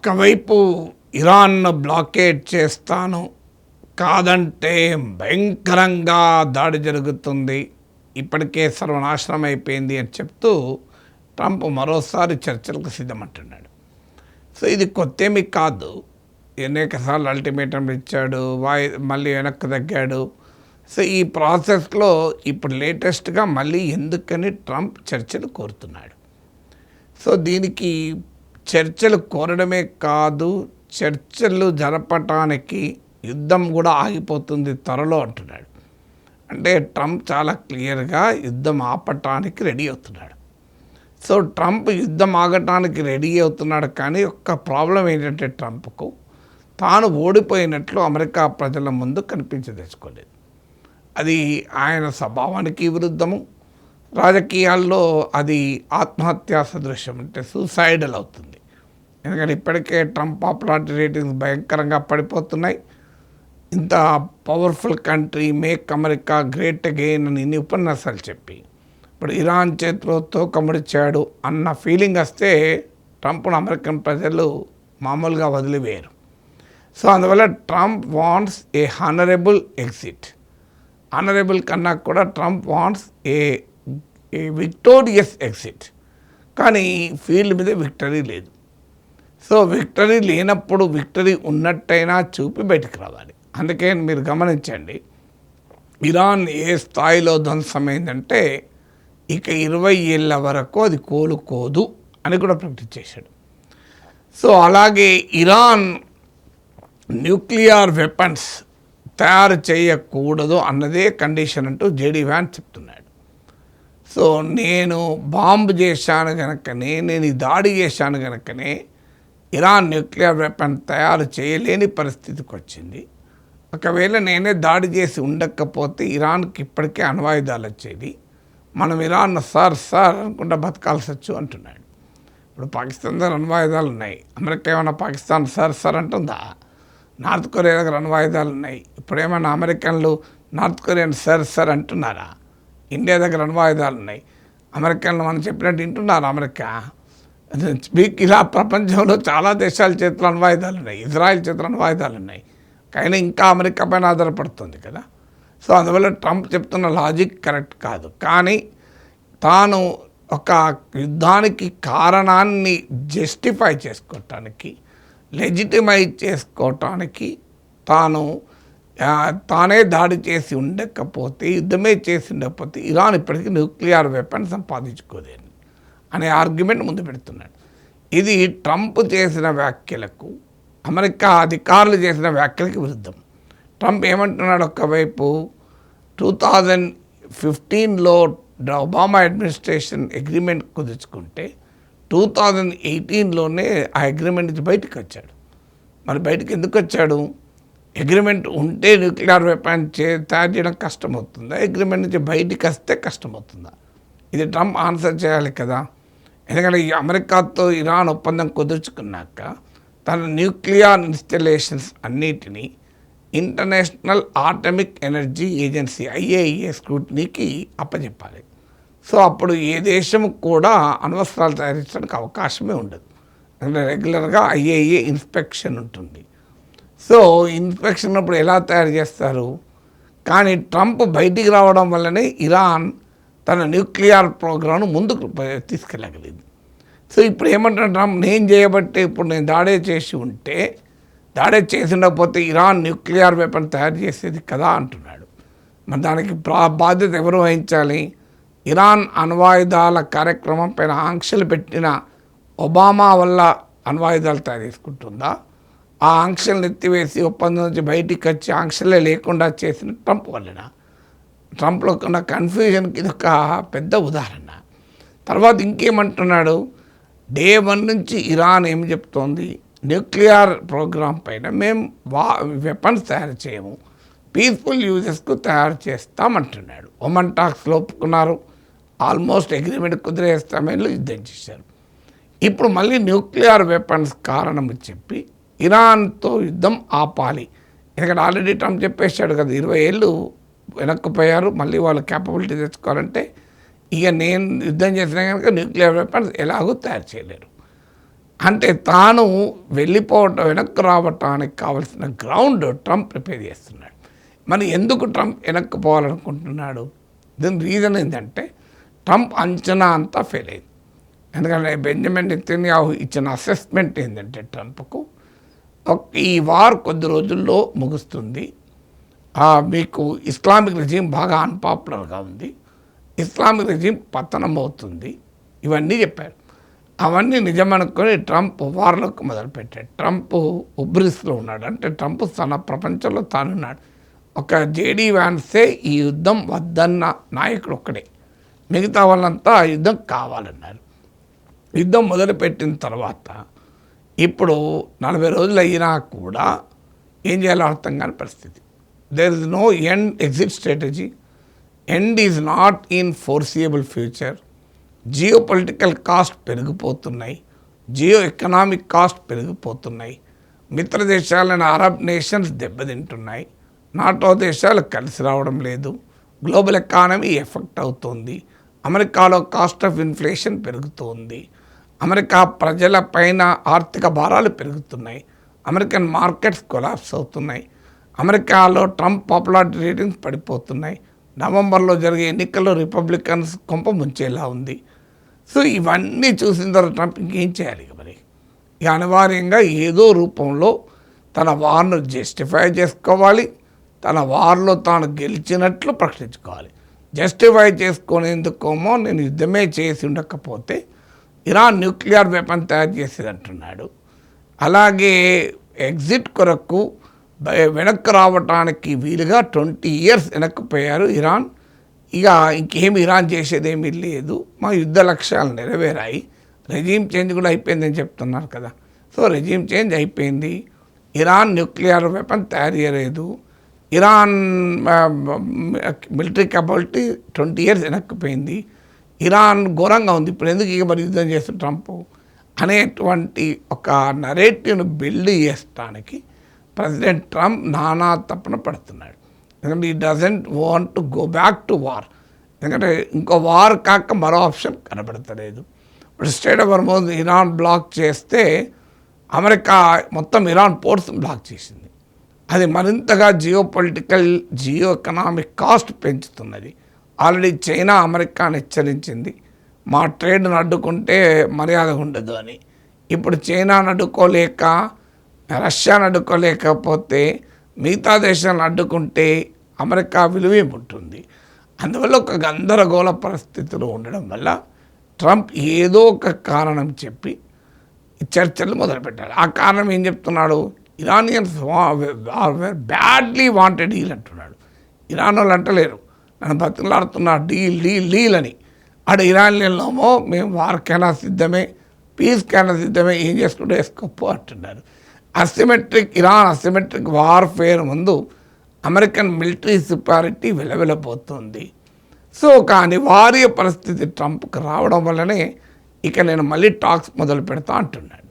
ఒకవైపు ఇరాన్ను బ్లాకేట్ చేస్తాను, కాదంటే భయంకరంగా దాడి జరుగుతుంది, ఇప్పటికే సర్వనాశనం అయిపోయింది అని చెప్తూ ట్రంప్ మరోసారి చర్చలకు సిద్ధమంటున్నాడు. సో ఇది కొత్తేమీ కాదు, అనేకసార్లు అల్టిమేటం ఇచ్చాడు, మళ్ళీ వెనక్కి తగ్గాడు. సో ఈ ప్రాసెస్లో ఇప్పుడు లేటెస్ట్గా మళ్ళీ ఎందుకని ట్రంప్ చర్చలు కోరుతున్నాడు. సో దీనికి చర్చలు కోరడమే కాదు, చర్చలు జరపటానికి యుద్ధం కూడా ఆగిపోతుంది త్వరలో అంటున్నాడు. అంటే ట్రంప్ చాలా క్లియర్గా యుద్ధం ఆపటానికి రెడీ అవుతున్నాడు. సో ట్రంప్ యుద్ధం ఆగటానికి రెడీ అవుతున్నాడు. కానీ ఒక్క ప్రాబ్లం ఏంటంటే ట్రంప్కు తాను ఓడిపోయినట్లు అమెరికా ప్రజల ముందు కనిపించదలుచుకోలేదు. అది ఆయన స్వభావానికి విరుద్ధము, రాజకీయాల్లో అది ఆత్మహత్యా సదృశ్యం, అంటే సూసైడల్ అవుతుంది. ఎందుకంటే ఇప్పటికే ట్రంప్ పాపులారిటీ రేటింగ్స్ భయంకరంగా పడిపోతున్నాయి. ఇంత powerful country, make America great again అని ఇన్ని ఉపన్యాసాలు చెప్పి ఇప్పుడు ఇరాన్ చేతిలో తోకముడిచాడు అన్న ఫీలింగ్ వస్తే ట్రంప్ను అమెరికన్ ప్రజలు మామూలుగా వదిలివేయరు. సో అందువల్ల ట్రంప్ వాంట్స్ ఏ హానరబుల్ ఎగ్జిట్. హానరబుల్ కన్నా కూడా ట్రంప్ వాంట్స్ ఏ విక్టోరియస్ ఎగ్జిట్. కానీ ఫీల్డ్ మీద విక్టరీ లేదు. సో విక్టరీ లేనప్పుడు విక్టరీ ఉన్నట్టయినా చూపి బయటకు రావాలి. అందుకే మీరు గమనించండి, ఇరాన్ ఏ స్థాయిలో ధ్వంసమైందంటే ఇక 20 ఏళ్ళ వరకు అది కోలుకోదు అని కూడా ప్రకటించేశాడు. సో అలాగే ఇరాన్ న్యూక్లియర్ వెపన్స్ తయారు చేయకూడదు అన్నదే కండిషన్ అంటూ జేడీ వ్యాన్స్ చెప్తున్నాడు. సో నేను బాంబు చేశాను కనుకనే, నేను ఈ దాడి చేశాను కనుకనే ఇరాన్ న్యూక్లియర్ వెపన్ తయారు చేయలేని పరిస్థితికి వచ్చింది. ఒకవేళ నేనే దాడి చేసి ఉండకపోతే ఇరాన్కి ఇప్పటికే అణ్వాయుధాలు వచ్చేది, మనం ఇరాన్ సార్ అనుకుంటా బతకాల్సి వచ్చు అంటున్నాడు. ఇప్పుడు పాకిస్తాన్ దగ్గర అణ్వాయుధాలు ఉన్నాయి, అమెరికా ఏమైనా పాకిస్తాన్ సార్ అంటుందా? నార్త్ కొరియా దగ్గర అణ్వాయుధాలు ఉన్నాయి, ఇప్పుడేమైనా అమెరికన్లు నార్త్ కొరియాని సార్ అంటున్నారా? ఇండియా దగ్గర అణ్వాయుధాలు ఉన్నాయి, అమెరికన్లు మనం చెప్పినట్టు వింటున్నారు అమెరికా? మీకు ఇలా ప్రపంచంలో చాలా దేశాల చేతులు అణ్వాయుధాలు ఉన్నాయి, ఇజ్రాయెల్ చేతులు అణ్వాయుధాలు ఉన్నాయి, కానీ ఇంకా అమెరికా పైన ఆధారపడుతుంది కదా. సో అందువల్ల ట్రంప్ చెప్తున్న లాజిక్ కరెక్ట్ కాదు. కానీ తాను ఒక యుద్ధానికి కారణాన్ని జస్టిఫై చేసుకోవటానికి, లెజిటిమైజ్ చేసుకోవటానికి తానే దాడి చేసి ఉండకపోతే, యుద్ధమే చేసి ఉండకపోతే ఇరాన్ ఇప్పటికీ న్యూక్లియర్ వెపన్ సంపాదించుకోలేని అనే ఆర్గ్యుమెంట్ ముందు పెడుతున్నాడు. ఇది ట్రంప్ చేసిన వ్యాఖ్యలకు, అమెరికా అధికారులు చేసిన వ్యాఖ్యలకు విరుద్ధం. ట్రంప్ ఏమంటున్నాడు, ఒకవైపు 2015లో ఒబామా అడ్మినిస్ట్రేషన్ అగ్రిమెంట్ కుదుర్చుకుంటే 2018లోనే ఆ అగ్రిమెంట్ నుంచి బయటకు వచ్చాడు. మరి బయటకు ఎందుకు వచ్చాడు? అగ్రిమెంట్ ఉంటే న్యూక్లియర్ వెపన్ తయారు చేయడం కష్టమవుతుందా? అగ్రిమెంట్ నుంచి బయటికి వస్తే కష్టమవుతుందా? ఇది ట్రంప్ ఆన్సర్ చేయాలి కదా. ఎందుకంటే ఈ అమెరికాతో ఇరాన్ ఒప్పందం కుదుర్చుకున్నాక తన న్యూక్లియర్ ఇన్స్టలేషన్స్ అన్నిటినీ international atomic energy agency IAEA స్క్రూటినీకి అప్పచెప్పాలి. సో అప్పుడు ఏ దేశం కూడా అణ్వస్త్రాలు తయారు చేయడానికి అవకాశమే ఉండదు. అంటే రెగ్యులర్గా IAEA ఇన్స్పెక్షన్ ఉంటుంది. సో ఇన్స్పెక్షన్ అప్పుడు ఎలా తయారు చేస్తారు? కానీ ట్రంప్ బయటికి రావడం వల్లనే ఇరాన్ తన న్యూక్లియర్ ప్రోగ్రామ్ను ముందుకు తీసుకెళ్ళగలిగింది. సో ఇప్పుడు ఏమంటున్నా ట్రంప్, నేను చేయబట్టే ఇప్పుడు నేను దాడే చేసి ఉంటే, దాడే చేసి ఉండకపోతే ఇరాన్ న్యూక్లియర్ వెపన్ తయారు చేసేది కదా అంటున్నాడు. మరి దానికి బాధ్యత ఎవరు వహించాలి? ఇరాన్ అణ్వాయుధాల కార్యక్రమం పైన ఆంక్షలు పెట్టిన ఒబామా వల్ల అణ్వాయుధాలు తయారు చేసుకుంటుందా? ఆ ఆంక్షలను ఎత్తివేసి ఒప్పందం నుంచి బయటికి వచ్చి ఆంక్షలే లేకుండా చేసిన ట్రంప్ వలన? ట్రంప్లో ఉన్న కన్ఫ్యూజన్కి ఇది ఒక పెద్ద ఉదాహరణ. తర్వాత ఇంకేమంటున్నాడు, డే 1 నుంచి ఇరాన్ ఏం చెప్తోంది, న్యూక్లియర్ ప్రోగ్రాం పైన మేము వెపన్స్ తయారు చేయము, పీస్ఫుల్ యూజెస్కు తయారు చేస్తామంటున్నాడు. ఒమన్ టాక్స్లో ఒప్పుకున్నారు, ఆల్మోస్ట్ అగ్రిమెంట్ కుదిరేస్తామని యుద్ధం చేశారు. ఇప్పుడు మళ్ళీ న్యూక్లియర్ వెపన్స్ కారణం చెప్పి ఇరాన్తో యుద్ధం ఆపాలి. ఎందుకంటే ఆల్రెడీ ట్రంప్ చెప్పేశాడు కదా, 20 ఏళ్ళు వెనక్కిపోయారు, మళ్ళీ వాళ్ళు క్యాపబిలిటీ తెచ్చుకోవాలంటే ఇక నేను యుద్ధం చేసినా కనుక న్యూక్లియర్ వెపన్స్ ఎలాగో తయారు చేయలేరు. అంటే తాను వెళ్ళిపోవటం వెనక్కి రావటానికి కావాల్సిన గ్రౌండ్ ట్రంప్ ప్రిపేర్ చేస్తున్నాడు. మరి ఎందుకు ట్రంప్ వెనక్కి పోవాలనుకుంటున్నాడు? దీని రీజన్ ఏంటంటే ట్రంప్ అంచనా అంతా ఫెయిల్ అయింది. ఎందుకంటే బెంజమిన్ నెతన్యాహు ఇచ్చిన అసెస్మెంట్ ఏంటంటే ట్రంప్కు ఈ వార్ కొద్ది రోజుల్లో ముగుస్తుంది, మీకు ఇస్లామిక్ రెజీమ్ బాగా అన్పాపులర్గా ఉంది, ఇస్లామిక్ రెజీమ్ పతనం అవుతుంది, ఇవన్నీ చెప్పారు. అవన్నీ నిజమనుకొని ట్రంప్ వార్లకు మొదలుపెట్టాడు. ట్రంప్ ఉబ్రిస్లో ఉన్నాడు. అంటే ట్రంప్ తన ప్రపంచంలో తానున్నాడు. ఒక జేడీ వ్యాన్సే ఈ యుద్ధం వద్దన్న నాయకుడు ఒక్కడే, మిగతా వాళ్ళంతా ఆ యుద్ధం కావాలన్నారు. యుద్ధం మొదలుపెట్టిన తర్వాత ఇప్పుడు 40 రోజులు అయినా కూడా ఏం చేయాలో అర్థం కాని పరిస్థితి. There is no end exit strategy, end is not in foreseeable future. Geo political cost పెరిగిపోతున్నాయి, జియో ఎకనామిక్ కాస్ట్ పెరిగిపోతున్నాయి, మిత్ర దేశాలైన అరబ్ నేషన్స్ దెబ్బతింటున్నాయి, నాటో దేశాలు కలిసి రావడం లేదు, గ్లోబల్ ఎకానమీ ఎఫెక్ట్ అవుతుంది, అమెరికాలో కాస్ట్ ఆఫ్ ఇన్ఫ్లేషన్ పెరుగుతోంది, అమెరికా ప్రజల పైన ఆర్థిక భారాలు పెరుగుతున్నాయి, అమెరికన్ మార్కెట్స్ కొలాప్స్ అవుతున్నాయి, అమెరికాలో ట్రంప్ పాపులారిటీ రేటింగ్స్ పడిపోతున్నాయి, నవంబర్లో జరిగే ఎన్నికల్లో రిపబ్లికన్స్ కొంప ముంచేలా ఉంది. సో ఇవన్నీ చూసిన తర్వాత ట్రంప్ ఇంకేం చేయాలి? మరి ఇక అనివార్యంగా ఏదో రూపంలో తన వార్ను జస్టిఫై చేసుకోవాలి, తన వార్లో తాను గెలిచినట్లు ప్రకటించుకోవాలి. జస్టిఫై చేసుకునేందుకోమో నేను యుద్ధమే చేసి ఉండకపోతే ఇరాన్ న్యూక్లియర్ వెపన్ తయారు చేసేది అంటున్నాడు. అలాగే ఎగ్జిట్ కొరకు వెనక్కి రావటానికి వీలుగా 20 years వెనక్కిపోయారు ఇరాన్. ఇక ఇంకేమి ఇరాన్ చేసేదేమీ లేదు, మా యుద్ధ లక్ష్యాలు నెరవేరాయి, రెజీమ్ చేంజ్ కూడా అయిపోయిందని చెప్తున్నారు కదా. సో రెజీమ్ చేంజ్ అయిపోయింది, ఇరాన్ న్యూక్లియర్ వెపన్ తయారు చేయలేదు, ఇరాన్ మిలిటరీ కెపాసిటీ 20 years వెనక్కిపోయింది, ఇరాన్ ఘోరంగా ఉంది, ఇప్పుడు ఎందుకు ఇక మరి యుద్ధం చేస్తుంది ట్రంప్ అనేటువంటి ఒక నరేటివ్ను బిల్డ్ చేయడానికి ప్రెసిడెంట్ ట్రంప్ నానా తప్పున పడుతున్నాడు. ఎందుకంటే he doesn't want to go back to war. ఎందుకంటే ఇంకో వార్ కాక మరో ఆప్షన్ కనబడతలేదు. ఇప్పుడు strait of Hormuz Iran block చేస్తే అమెరికా మొత్తం ఇరాన్ పోర్ట్స్ బ్లాక్ చేసింది. అది మరింతగా జియో ఎకనామిక్ కాస్ట్ పెంచుతున్నది. ఆల్రెడీ చైనా అమెరికాను హెచ్చరించింది, మా ట్రేడ్ను అడ్డుకుంటే మర్యాద ఉండదు అని. ఇప్పుడు చైనాను అడ్డుకోలేక, రష్యాను అడ్డుకోలేకపోతే మిగతా దేశాలను అడ్డుకుంటే అమెరికా విలువే ఉంటుంది. అందువల్ల ఒక గందరగోళ పరిస్థితులు ఉండడం వల్ల ట్రంప్ ఏదో ఒక కారణం చెప్పి చర్చలు మొదలుపెట్టాడు. ఆ కారణం ఏం చెప్తున్నాడు? ఇరానియన్స్ బ్యాడ్లీ వాంటెడ్ డీల్ అంటున్నాడు. ఇరాన్ వాళ్ళు అంటలేరు, నన్ను బతుకులాడుతున్నా డీల్ అని. అటు ఇరానియన్లోమో మేము వార్కైనా సిద్ధమే, పీస్కైనా సిద్ధమే, ఏం చేసుకుంటూ వేసుకోపో అంటున్నారు. ఇరాన్ అసిమెట్రిక్ వార్ఫేర్ ముందు అమెరికన్ మిలిటరీ సుపారిటీ వెలవెలబోతుంది. సో ఒక అనివార్య పరిస్థితి ట్రంప్కి రావడం వల్లనే ఇక నేను మళ్ళీ టాక్స్ మొదలు పెడతా అంటున్నాడు.